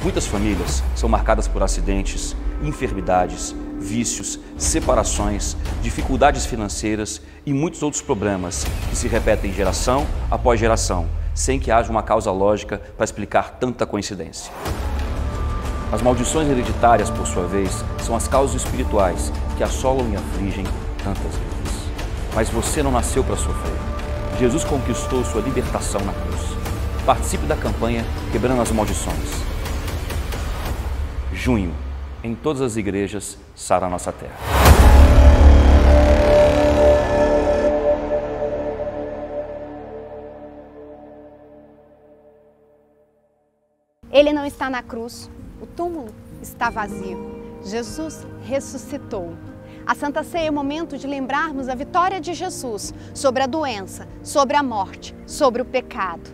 Muitas famílias são marcadas por acidentes, enfermidades, vícios, separações, dificuldades financeiras e muitos outros problemas que se repetem geração após geração, sem que haja uma causa lógica para explicar tanta coincidência. As maldições hereditárias, por sua vez, são as causas espirituais que assolam e afligem tantas vidas. Mas você não nasceu para sofrer. Jesus conquistou sua libertação na cruz. Participe da campanha Quebrando as Maldições. Junho, em todas as igrejas, Sara Nossa Terra. Ele não está na cruz, o túmulo está vazio. Jesus ressuscitou. A Santa Ceia é o momento de lembrarmos a vitória de Jesus sobre a doença, sobre a morte, sobre o pecado.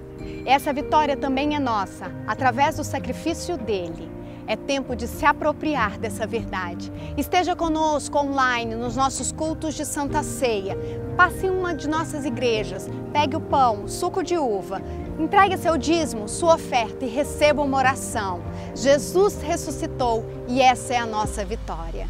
Essa vitória também é nossa, através do sacrifício dele. É tempo de se apropriar dessa verdade. Esteja conosco online nos nossos cultos de Santa Ceia. Passe em uma de nossas igrejas, pegue o pão, o suco de uva, entregue seu dízimo, sua oferta e receba uma oração. Jesus ressuscitou e essa é a nossa vitória.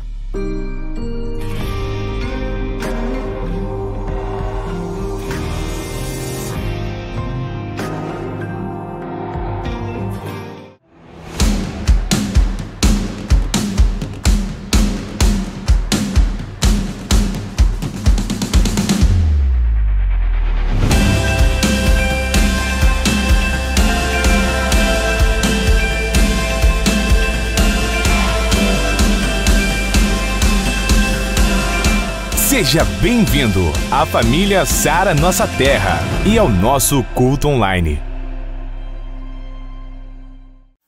Seja bem-vindo à família Sara Nossa Terra e ao nosso culto online.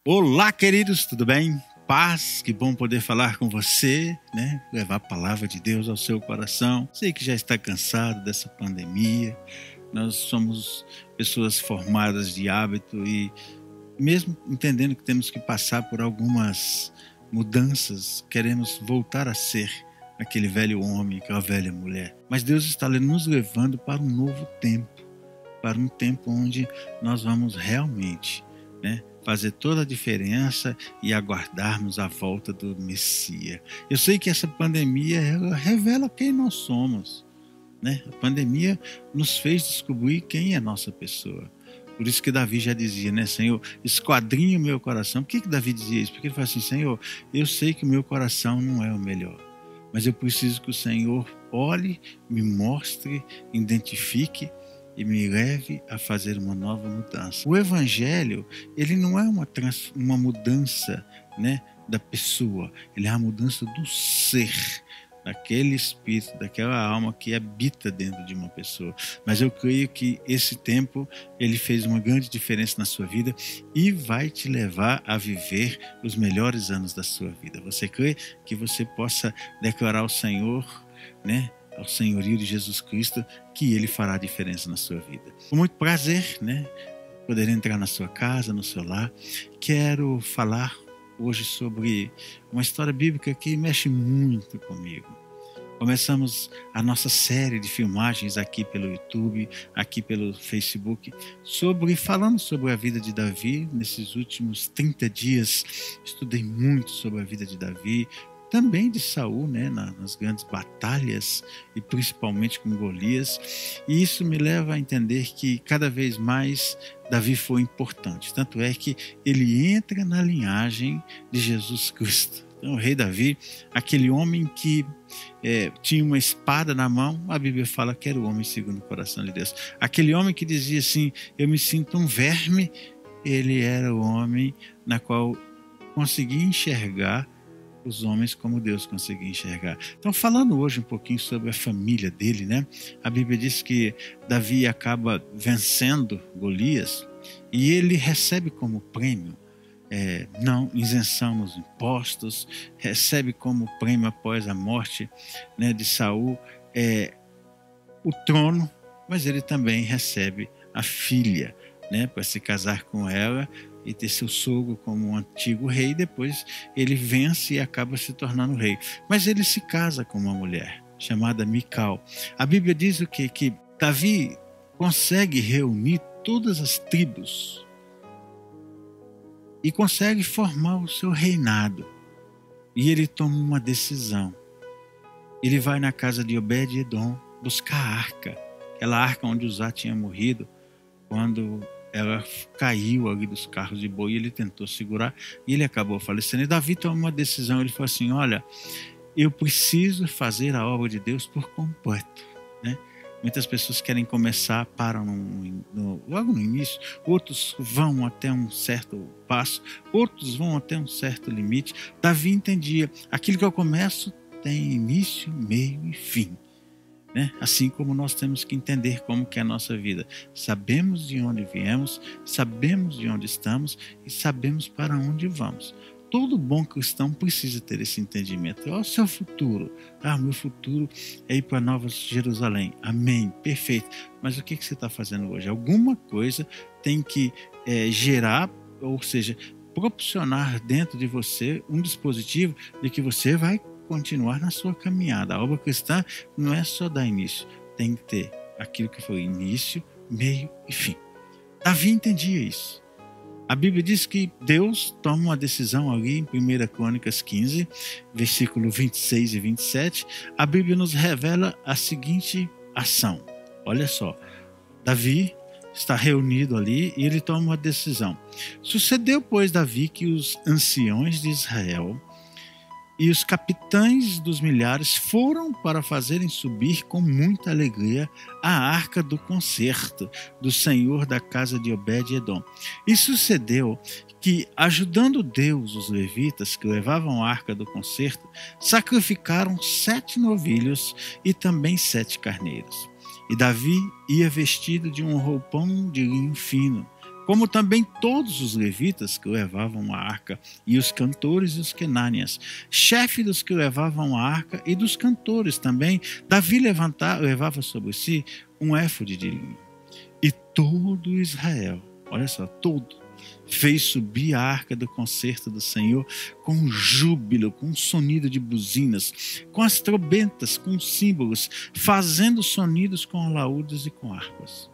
Olá, queridos, tudo bem? Paz, que bom poder falar com você, né? Levar a palavra de Deus ao seu coração. Sei que já está cansado dessa pandemia. Nós somos pessoas formadas de hábito e mesmo entendendo que temos que passar por algumas mudanças, queremos voltar a ser aquele velho homem, aquela velha mulher. Mas Deus está nos levando para um novo tempo, para um tempo onde nós vamos realmente, né, fazer toda a diferença e aguardarmos a volta do Messias. Eu sei que essa pandemia ela revela quem nós somos, né? A pandemia nos fez descobrir quem é a nossa pessoa. Por isso que Davi já dizia, né, Senhor, esquadrinha o meu coração. Por que Davi dizia isso? Porque ele fala assim, Senhor, eu sei que o meu coração não é o melhor, mas eu preciso que o Senhor olhe, me mostre, identifique e me leve a fazer uma nova mudança. O Evangelho, ele não é uma mudança, né, da pessoa, ele é a mudança do ser, daquele espírito, daquela alma que habita dentro de uma pessoa. Mas eu creio que esse tempo, ele fez uma grande diferença na sua vida e vai te levar a viver os melhores anos da sua vida. Você crê que você possa declarar ao Senhor, né, ao senhorio de Jesus Cristo, que Ele fará a diferença na sua vida. Com muito prazer, né, poder entrar na sua casa, no seu lar. Quero falar hoje sobre uma história bíblica que mexe muito comigo. Começamos a nossa série de filmagens aqui pelo YouTube, aqui pelo Facebook, falando sobre a vida de Davi. Nesses últimos 30 dias, estudei muito sobre a vida de Davi, também de Saul, né, nas grandes batalhas e principalmente com Golias. E isso me leva a entender que cada vez mais Davi foi importante. Tanto é que ele entra na linhagem de Jesus Cristo. Então, o rei Davi, aquele homem que tinha uma espada na mão, a Bíblia fala que era o homem segundo o coração de Deus. Aquele homem que dizia assim, eu me sinto um verme, ele era o homem na qual conseguia enxergar os homens como Deus conseguia enxergar. Então, falando hoje um pouquinho sobre a família dele, né? A Bíblia diz que Davi acaba vencendo Golias e ele recebe como prêmio não isenção nos impostos, recebe como prêmio após a morte, né, de Saul o trono, mas ele também recebe a filha, né, para se casar com ela e ter seu sogro como um antigo rei. Depois ele vence e acaba se tornando rei. Mas ele se casa com uma mulher chamada Mical. A Bíblia diz o quê? Que Davi consegue reunir todas as tribos e consegue formar o seu reinado. E ele toma uma decisão. Ele vai na casa de Obed-Edom buscar a arca. Aquela arca onde Uzá tinha morrido quando ela caiu ali dos carros de boi. Ele tentou segurar e ele acabou falecendo. E Davi toma uma decisão. Ele falou assim, olha, eu preciso fazer a obra de Deus por completo, né? Muitas pessoas querem começar, param logo no início, outros vão até um certo passo, outros vão até um certo limite. Davi entendia, aquilo que eu começo tem início, meio e fim, né? Assim como nós temos que entender como que é a nossa vida. Sabemos de onde viemos, sabemos de onde estamos e sabemos para onde vamos. Todo bom cristão precisa ter esse entendimento. Olha o seu futuro. O meu futuro é ir para Nova Jerusalém. Amém, perfeito. Mas o que você está fazendo hoje? Alguma coisa tem que gerar, ou seja, proporcionar dentro de você um dispositivo de que você vai continuar na sua caminhada. A obra cristã não é só dar início. Tem que ter aquilo que foi início, meio e fim. Davi entendia isso. A Bíblia diz que Deus toma uma decisão ali em 1 Crônicas 15, versículo 26 e 27. A Bíblia nos revela a seguinte ação. Olha só, Davi está reunido ali e ele toma uma decisão. Sucedeu, pois, Davi que os anciões de Israel e os capitães dos milhares foram para fazerem subir com muita alegria a arca do concerto do Senhor da casa de Obed-Edom. E sucedeu que, ajudando Deus os levitas que levavam a arca do concerto, sacrificaram 7 novilhos e também 7 carneiros. E Davi ia vestido de um roupão de linho fino, como também todos os levitas que levavam a arca, e os cantores e os quenânias, chefe dos que levavam a arca e dos cantores também. Davi levava sobre si um éfode de linho. E todo Israel, olha só, todo, fez subir a arca do concerto do Senhor com júbilo, com sonido de buzinas, com as trombetas, com símbolos, fazendo sonidos com alaúdes e com harpas.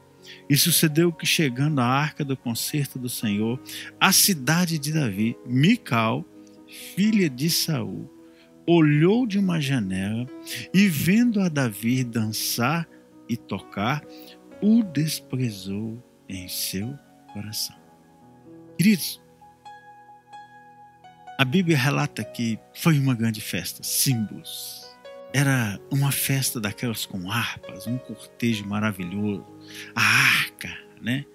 E sucedeu que, chegando à arca do concerto do Senhor, a cidade de Davi, Mical, filha de Saul, olhou de uma janela e, vendo a Davi dançar e tocar, o desprezou em seu coração. Queridos, a Bíblia relata que foi uma grande festa, símbolos. Era uma festa daquelas com harpas, um cortejo maravilhoso, a arca, né?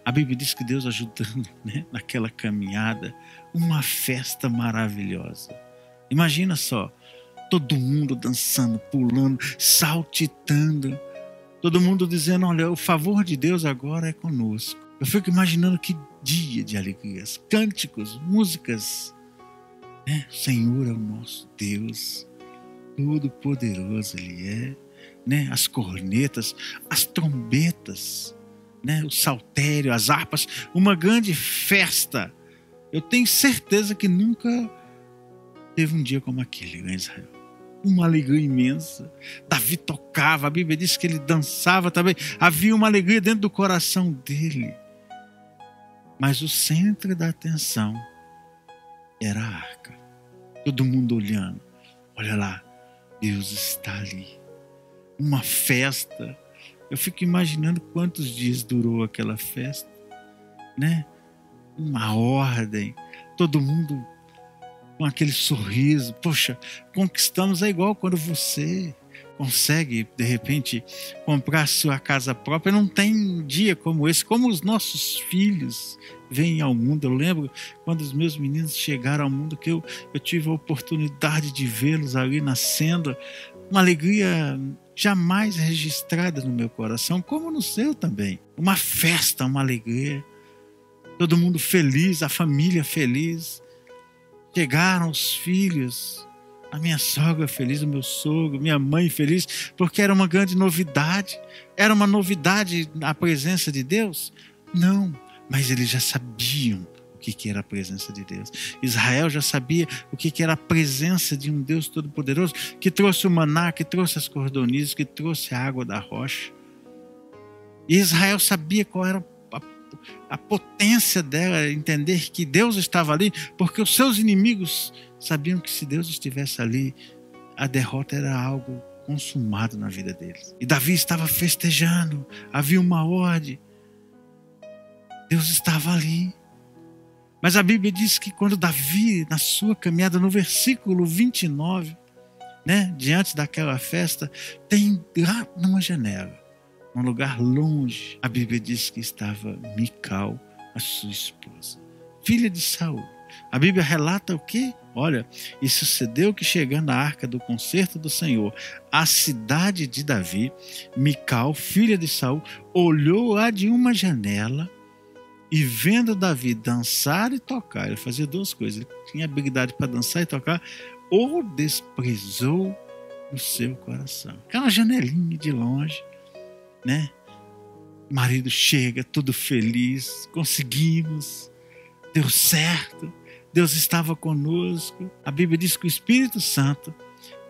A Bíblia diz que Deus ajudando, né, naquela caminhada, uma festa maravilhosa. Imagina só, todo mundo dançando, pulando, saltitando, todo mundo dizendo, olha, o favor de Deus agora é conosco. Eu fico imaginando que dia de alegrias, cânticos, músicas, né? O Senhor é o nosso Deus. Todo poderoso Ele é, né? As cornetas, as trombetas, né? O saltério, as harpas, uma grande festa. Eu tenho certeza que nunca teve um dia como aquele em Israel. Uma alegria imensa. Davi tocava, a Bíblia diz que ele dançava também. Havia uma alegria dentro do coração dele. Mas o centro da atenção era a arca. Todo mundo olhando. Olha lá. Deus está ali. Uma festa. Eu fico imaginando quantos dias durou aquela festa, né? Uma ordem. Todo mundo com aquele sorriso. Poxa, conquistamos. É igual quando você consegue, de repente, comprar sua casa própria. Não tem um dia como esse. Como os nossos filhos vêm ao mundo. Eu lembro quando os meus meninos chegaram ao mundo que eu tive a oportunidade de vê-los ali nascendo. Uma alegria jamais registrada no meu coração, como no seu também. Uma festa, uma alegria. Todo mundo feliz, a família feliz. Chegaram os filhos, a minha sogra feliz, o meu sogro, minha mãe feliz, porque era uma grande novidade. Era uma novidade a presença de Deus? Não, mas eles já sabiam o que era a presença de Deus. Israel já sabia o que era a presença de um Deus Todo-Poderoso, que trouxe o maná, que trouxe as cordonizes, que trouxe a água da rocha. E Israel sabia qual era a potência dela, entender que Deus estava ali, porque os seus inimigos sabiam que se Deus estivesse ali, a derrota era algo consumado na vida deles. E Davi estava festejando, havia uma ordem, Deus estava ali. Mas a Bíblia diz que quando Davi, na sua caminhada, no versículo 29, né, diante daquela festa, tem lá numa janela, num lugar longe, a Bíblia diz que estava Mical, a sua esposa, filha de Saul. A Bíblia relata o quê? Olha, e sucedeu que chegando à arca do concerto do Senhor, a cidade de Davi, Mical, filha de Saul, olhou lá de uma janela e vendo Davi dançar e tocar, ele fazia duas coisas, ele tinha habilidade para dançar e tocar, o desprezou no seu coração. Aquela janelinha de longe, né? O marido chega todo feliz, conseguimos, deu certo, Deus estava conosco. A Bíblia diz que o Espírito Santo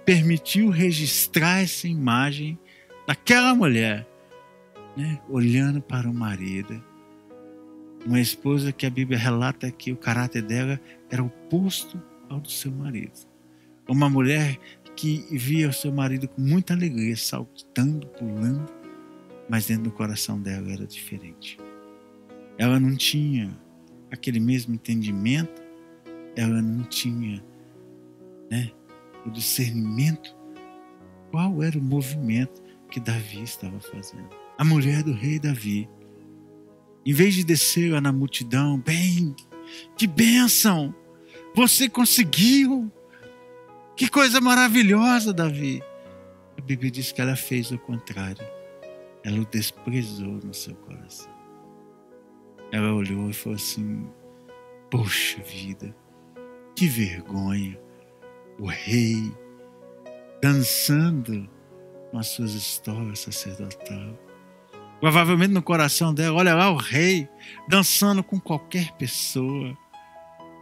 permitiu registrar essa imagem daquela mulher, né, olhando para o marido. Uma esposa que a Bíblia relata que o caráter dela era oposto ao do seu marido. Uma mulher que via o seu marido com muita alegria, saltando, pulando, mas dentro do coração dela era diferente. Ela não tinha aquele mesmo entendimento, ela não tinha, né, o discernimento, qual era o movimento que Davi estava fazendo. A mulher do rei Davi, em vez de descer lá na multidão, bem, que bênção, você conseguiu, que coisa maravilhosa, Davi. A Bíblia diz que ela fez o contrário, ela o desprezou no seu coração. Ela olhou e falou assim, poxa vida, que vergonha, o rei dançando com as suas histórias sacerdotais. Provavelmente no coração dela, olha lá o rei dançando com qualquer pessoa,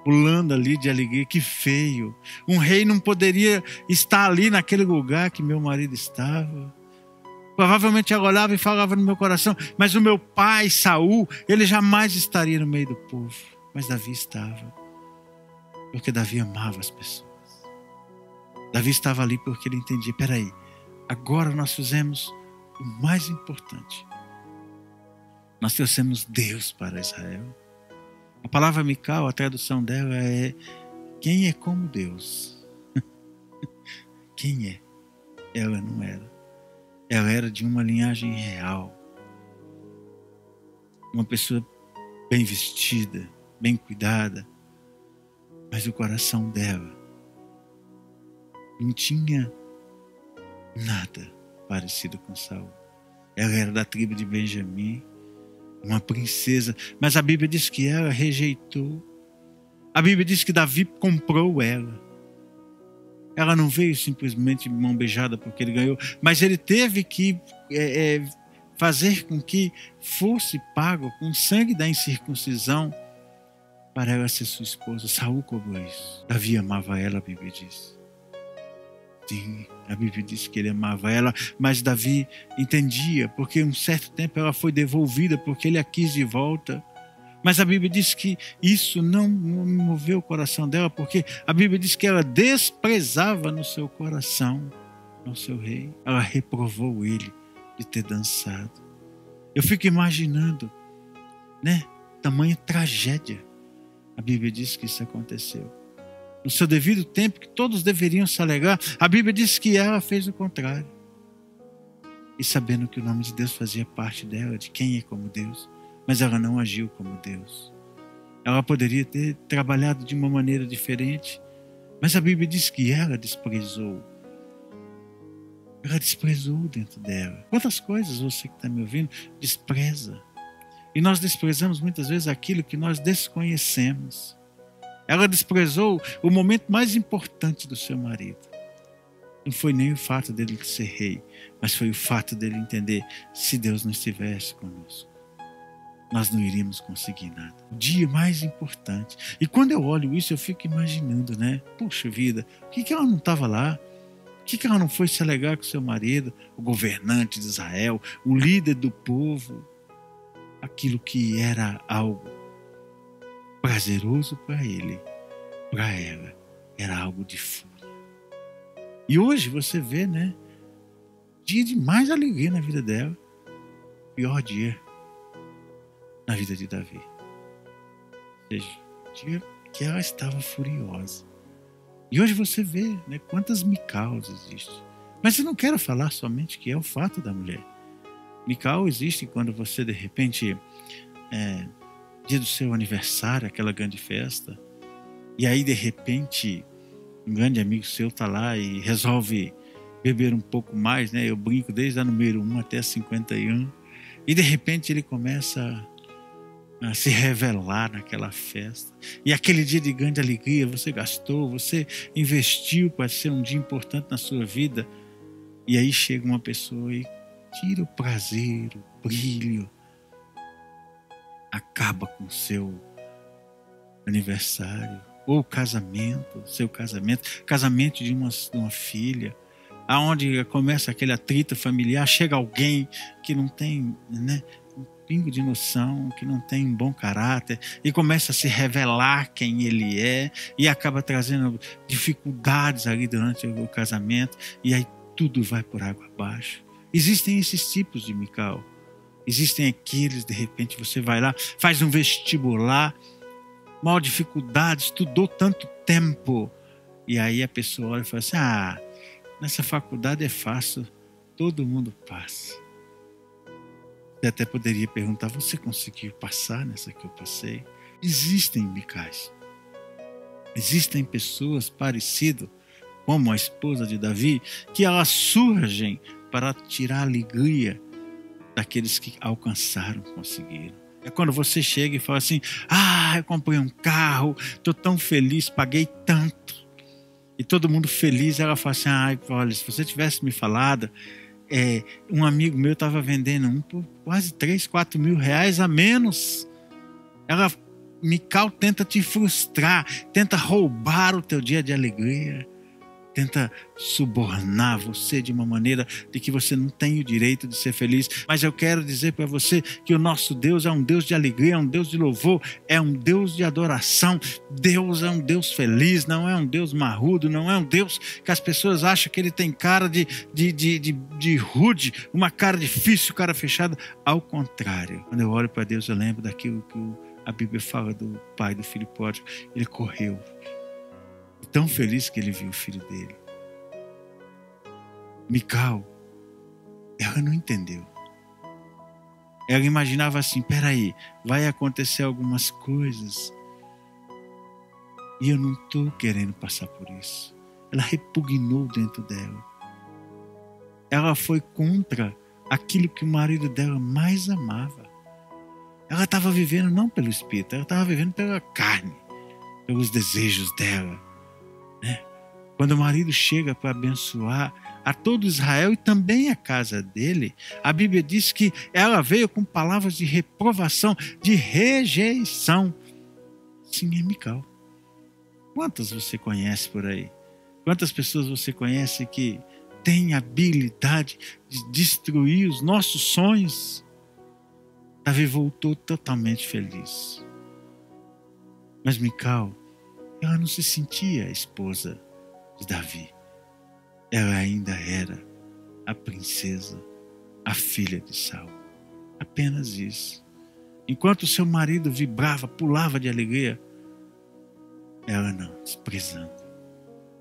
pulando ali de alegria, que feio. Um rei não poderia estar ali naquele lugar que meu marido estava. Provavelmente ela olhava e falava no meu coração, mas o meu pai, Saul, ele jamais estaria no meio do povo. Mas Davi estava, porque Davi amava as pessoas. Davi estava ali porque ele entendia, peraí, agora nós fizemos o mais importante. Nós trouxemos Deus para Israel. A palavra Mical, a tradução dela é quem é como Deus. Quem é? Ela não era. Ela era de uma linhagem real. Uma pessoa bem vestida, bem cuidada. Mas o coração dela não tinha nada parecido com Saul. Ela era da tribo de Benjamim, uma princesa, mas a Bíblia diz que ela rejeitou. A Bíblia diz que Davi comprou ela. Ela não veio simplesmente de mão beijada porque ele ganhou, mas ele teve que fazer com que fosse pago com o sangue da incircuncisão para ela ser sua esposa. Saul cobrou isso. Davi amava ela, a Bíblia diz. Sim, a Bíblia diz que ele amava ela, mas Davi entendia, porque um certo tempo ela foi devolvida, porque ele a quis de volta. Mas a Bíblia diz que isso não moveu o coração dela, porque a Bíblia diz que ela desprezava no seu coração ao seu rei. Ela reprovou ele de ter dançado. Eu fico imaginando, né, tamanha tragédia. A Bíblia diz que isso aconteceu. No seu devido tempo, que todos deveriam se alegrar, a Bíblia diz que ela fez o contrário. E sabendo que o nome de Deus fazia parte dela, de quem é como Deus, mas ela não agiu como Deus. Ela poderia ter trabalhado de uma maneira diferente, mas a Bíblia diz que ela desprezou. Ela desprezou dentro dela. Quantas coisas você que está me ouvindo despreza? E nós desprezamos muitas vezes aquilo que nós desconhecemos. Ela desprezou o momento mais importante do seu marido. Não foi nem o fato dele ser rei, mas foi o fato dele entender, se Deus não estivesse conosco, nós não iríamos conseguir nada. O dia mais importante. E quando eu olho isso, eu fico imaginando, né? Puxa vida, por que ela não estava lá? Por que ela não foi se alegrar com seu marido, o governante de Israel, o líder do povo? aquilo que era algo prazeroso para ele, para ela, era algo de fúria. E hoje você vê, né? Dia de mais alegria na vida dela, pior dia na vida de Davi. Ou seja, dia que ela estava furiosa. E hoje você vê, né, quantas Micaus existem. Mas eu não quero falar somente que é o fato da mulher. Mical existe quando você, de repente, dia do seu aniversário, aquela grande festa, e aí, de repente, um grande amigo seu está lá e resolve beber um pouco mais, né? Eu brinco desde a número 1 até a 51, e de repente ele começa a se revelar naquela festa. E aquele dia de grande alegria, você gastou, você investiu para ser um dia importante na sua vida, e aí chega uma pessoa e tira o prazer, o brilho, acaba com o seu aniversário, ou seu casamento de uma filha, aonde começa aquele atrito familiar, chega alguém que não tem, né, um pingo de noção, que não tem um bom caráter, e começa a se revelar quem ele é, e acaba trazendo dificuldades ali durante o casamento, e aí tudo vai por água abaixo. Existem esses tipos de Mical. Existem aqueles, de repente, você vai lá, faz um vestibular, maior dificuldade, estudou tanto tempo, e aí a pessoa olha e fala assim, nessa faculdade é fácil, todo mundo passa. Você até poderia perguntar, você conseguiu passar nessa que eu passei? Existem Micais. Existem pessoas parecidas, como a esposa de Davi, que elas surgem para tirar a alegria daqueles que alcançaram, conseguiram. É quando você chega e fala assim, eu comprei um carro, estou tão feliz, paguei tanto. E todo mundo feliz, ela fala assim, olha, se você tivesse me falado, um amigo meu estava vendendo um por quase 3, 4 mil reais a menos. Mical tenta te frustrar, tenta roubar o teu dia de alegria, tenta subornar você de uma maneira de que você não tem o direito de ser feliz. Mas eu quero dizer para você que o nosso Deus é um Deus de alegria, é um Deus de louvor, é um Deus de adoração. Deus é um Deus feliz, não é um Deus marrudo, não é um Deus que as pessoas acham que ele tem cara de rude, uma cara difícil, cara fechada. Ao contrário, quando eu olho para Deus, eu lembro daquilo que a Bíblia fala do pai do filho pródigo. Ele correu, tão feliz que ele viu o filho dele. Mical, ela não entendeu. Ela imaginava assim, peraí, vai acontecer algumas coisas e eu não estou querendo passar por isso. Ela repugnou dentro dela. Ela foi contra aquilo que o marido dela mais amava. Ela estava vivendo não pelo espírito, ela estava vivendo pela carne, pelos desejos dela. Quando o marido chega para abençoar a todo Israel e também a casa dele, a Bíblia diz que ela veio com palavras de reprovação, de rejeição. Sim, é Mical. Quantas você conhece por aí? Quantas pessoas você conhece que têm a habilidade de destruir os nossos sonhos? Davi voltou totalmente feliz. Mas Mical, ela não se sentia a esposa de Davi. Ela ainda era a princesa, a filha de Saul. Apenas isso. Enquanto seu marido vibrava, pulava de alegria, ela não, desprezando.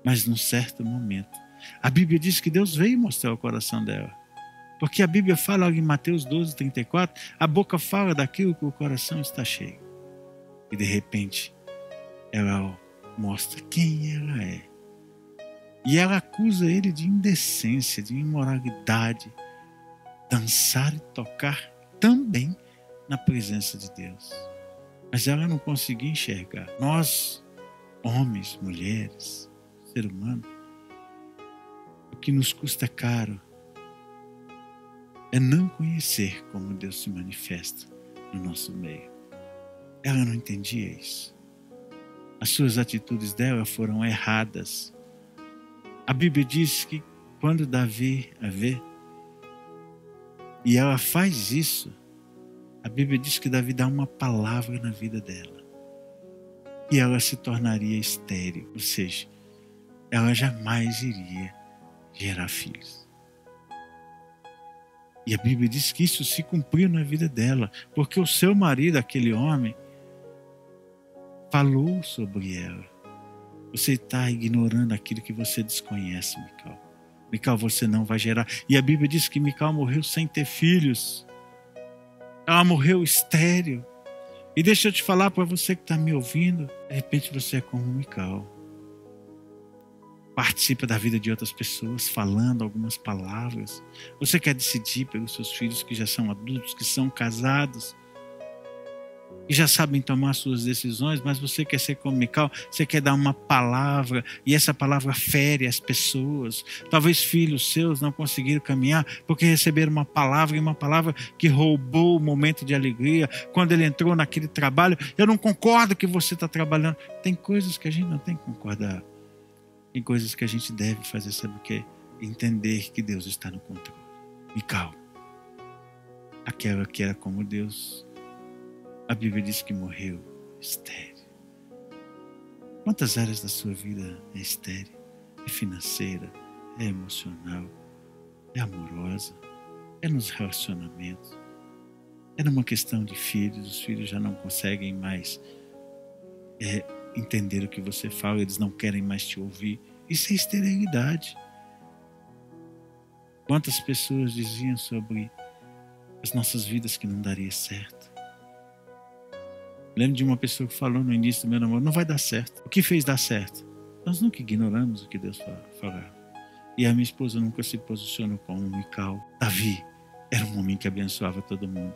Mas num certo momento, a Bíblia diz que Deus veio mostrar o coração dela. Porque a Bíblia fala em Mateus 12:34, a boca fala daquilo que o coração está cheio. E de repente, ela mostra quem ela é. E ela acusa ele de indecência, de imoralidade, dançar e tocar também na presença de Deus. Mas ela não conseguia enxergar. Nós, homens, mulheres, ser humano, o que nos custa caro é não conhecer como Deus se manifesta no nosso meio. Ela não entendia isso. As suas atitudes dela foram erradas. A Bíblia diz que quando Davi a vê, e ela faz isso, A Bíblia diz que Davi dá uma palavra na vida dela e ela se tornaria estéril, ou seja, ela jamais iria gerar filhos. E a Bíblia diz que isso se cumpriu na vida dela, porque o seu marido, aquele homem, falou sobre ela. Você está ignorando aquilo que você desconhece, Mical. Mical, você não vai gerar. E a Bíblia diz que Mical morreu sem ter filhos. Ela morreu estéril. E deixa eu te falar para você que está me ouvindo, de repente você é como Mical. Participa da vida de outras pessoas, falando algumas palavras. Você quer decidir pelos seus filhos que já são adultos, que são casados, que já sabem tomar suas decisões, mas você quer ser como Mical, você quer dar uma palavra, e essa palavra fere as pessoas. Talvez filhos seus não conseguiram caminhar, porque receberam uma palavra, e uma palavra que roubou o momento de alegria, quando ele entrou naquele trabalho. Eu não concordo que você está trabalhando. Tem coisas que a gente não tem que concordar. Tem coisas que a gente deve fazer, sabe o quê? Entender que Deus está no controle. Mical, aquela que era como Deus, a Bíblia diz que morreu estéril. Quantas áreas da sua vida é estéril? É financeira, é emocional, é amorosa, é nos relacionamentos, é numa questão de filhos. Os filhos já não conseguem mais entender o que você fala, eles não querem mais te ouvir. Isso é esterilidade. Quantas pessoas diziam sobre as nossas vidas que não daria certo? Lembro de uma pessoa que falou no início do meu namoro: não vai dar certo. O que fez dar certo? Nós nunca ignoramos o que Deus falava. E a minha esposa nunca se posicionou como Mical. Davi era um homem que abençoava todo mundo.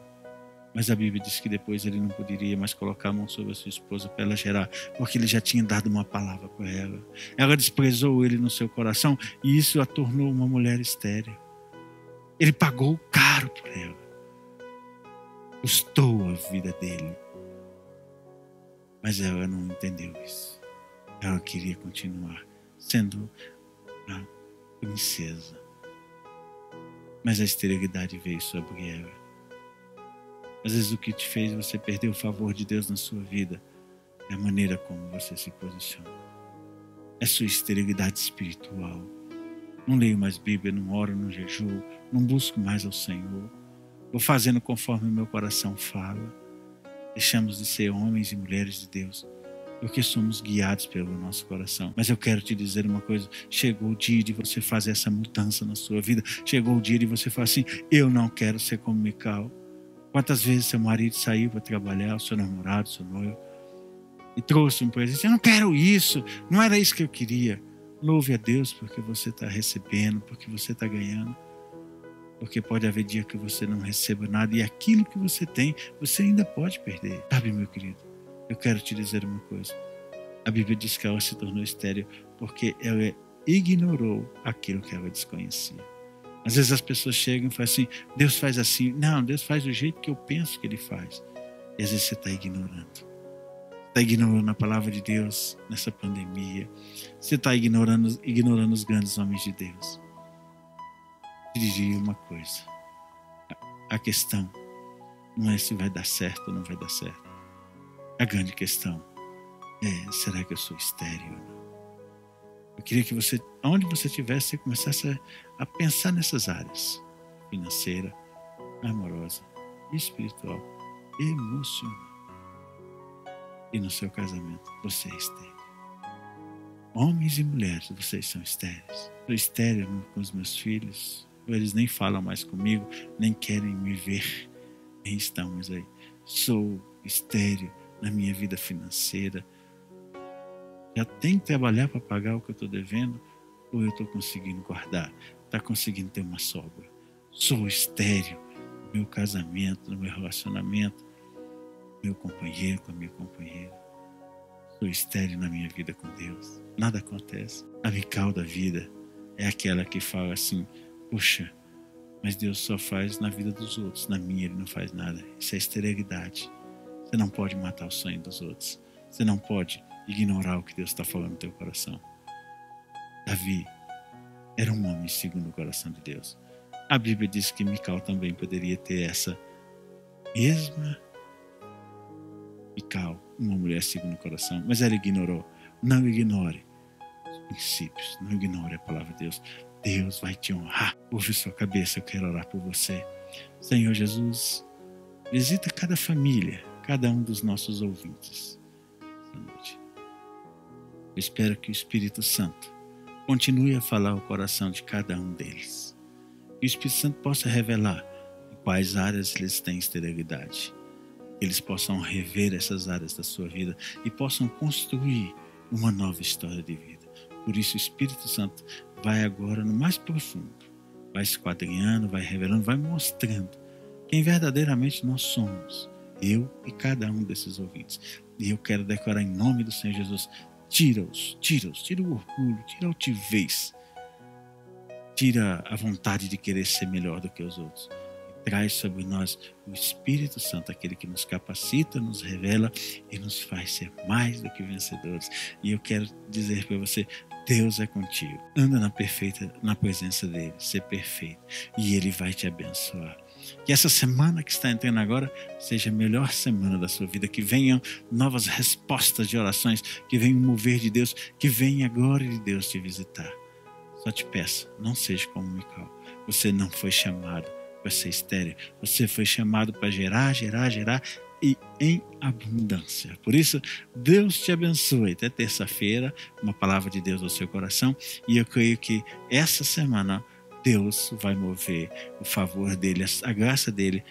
Mas a Bíblia diz que depois ele não poderia mais colocar a mão sobre a sua esposa para ela gerar, porque ele já tinha dado uma palavra para ela. Ela desprezou ele no seu coração e isso a tornou uma mulher estéril. Ele pagou caro por ela. Custou a vida dele. Mas ela não entendeu isso. Ela queria continuar sendo a princesa. Mas a esterilidade veio sobre ela. Às vezes o que te fez você perder o favor de Deus na sua vida é a maneira como você se posiciona. É sua esterilidade espiritual. Não leio mais Bíblia, não oro, não jejuo, não busco mais ao Senhor. Vou fazendo conforme o meu coração fala. Deixamos de ser homens e mulheres de Deus, porque somos guiados pelo nosso coração. Mas eu quero te dizer uma coisa: chegou o dia de você fazer essa mudança na sua vida. Chegou o dia de você falar assim: eu não quero ser como Mical. Quantas vezes seu marido saiu para trabalhar, o seu namorado, o seu noivo, e trouxe um presente: eu não quero isso, não era isso que eu queria. Louve a Deus porque você está recebendo, porque você está ganhando. Porque pode haver dia que você não receba nada, e aquilo que você tem, você ainda pode perder. Sabe, meu querido, eu quero te dizer uma coisa. A Bíblia diz que ela se tornou estéril porque ela ignorou aquilo que ela desconhecia. Às vezes as pessoas chegam e falam assim: Deus faz assim. Não, Deus faz do jeito que eu penso que Ele faz. E às vezes você está ignorando. Está ignorando a palavra de Deus nessa pandemia. Você está ignorando os grandes homens de Deus. Eu diria uma coisa: a questão não é se vai dar certo ou não vai dar certo. A grande questão é: será que eu sou estéril ou não? Eu queria que você, onde você estivesse, você começasse a pensar nessas áreas: financeira, amorosa, espiritual, emocional. E no seu casamento, você é estéril. Homens e mulheres, vocês são estéreis. Sou estéril com os meus filhos. Eles nem falam mais comigo, nem querem me ver, nem estão mais aí. Sou estéril na minha vida financeira. Já tenho que trabalhar para pagar o que eu estou devendo, ou eu estou conseguindo guardar? Está conseguindo ter uma sobra? Sou estéril no meu casamento, no meu relacionamento, meu companheiro com a minha companheira. Sou estéril na minha vida com Deus. Nada acontece. A Mical da vida é aquela que fala assim: puxa, mas Deus só faz na vida dos outros, na minha Ele não faz nada. Isso é esterilidade. Você não pode matar o sonho dos outros. Você não pode ignorar o que Deus está falando no teu coração. Davi era um homem segundo o coração de Deus. A Bíblia diz que Mical também poderia ter essa mesma Mical, uma mulher segundo o coração, mas ela ignorou. Não ignore os princípios, não ignore a palavra de Deus. Deus vai te honrar. Curve sua cabeça, eu quero orar por você. Senhor Jesus, visita cada família, cada um dos nossos ouvintes essa noite. Eu espero que o Espírito Santo continue a falar o coração de cada um deles. Que o Espírito Santo possa revelar em quais áreas eles têm esterilidade. Que eles possam rever essas áreas da sua vida e possam construir uma nova história de vida. Por isso o Espírito Santo vai agora no mais profundo, vai esquadrinhando, vai revelando, vai mostrando quem verdadeiramente nós somos, eu e cada um desses ouvintes. E eu quero declarar em nome do Senhor Jesus, tira-os, tira o orgulho, tira a altivez, tira a vontade de querer ser melhor do que os outros. E traz sobre nós o Espírito Santo, aquele que nos capacita, nos revela e nos faz ser mais do que vencedores. E eu quero dizer para você, Deus é contigo. Anda na presença dele, ser perfeito. E ele vai te abençoar. Que essa semana que está entrando agora seja a melhor semana da sua vida. Que venham novas respostas de orações. Que venha o mover de Deus. Que venha a glória de Deus te visitar. Só te peço, não seja como Mical. Você não foi chamado para ser estéril. Você foi chamado para gerar e em abundância. Por isso, Deus te abençoe. Até terça-feira, uma palavra de Deus ao seu coração. E eu creio que essa semana Deus vai mover o favor dele, a graça dele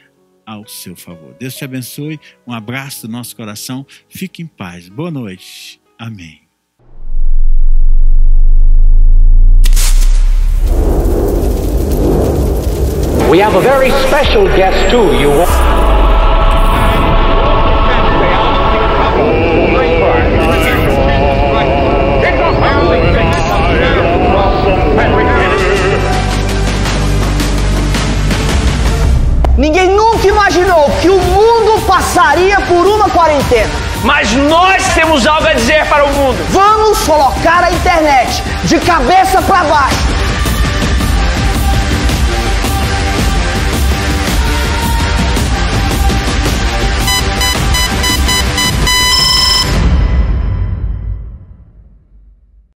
ao seu favor. Deus te abençoe. Um abraço do nosso coração. Fique em paz. Boa noite. Amém. We have a very special guest too. Ninguém nunca imaginou que o mundo passaria por uma quarentena. Mas nós temos algo a dizer para o mundo. Vamos colocar a internet de cabeça para baixo.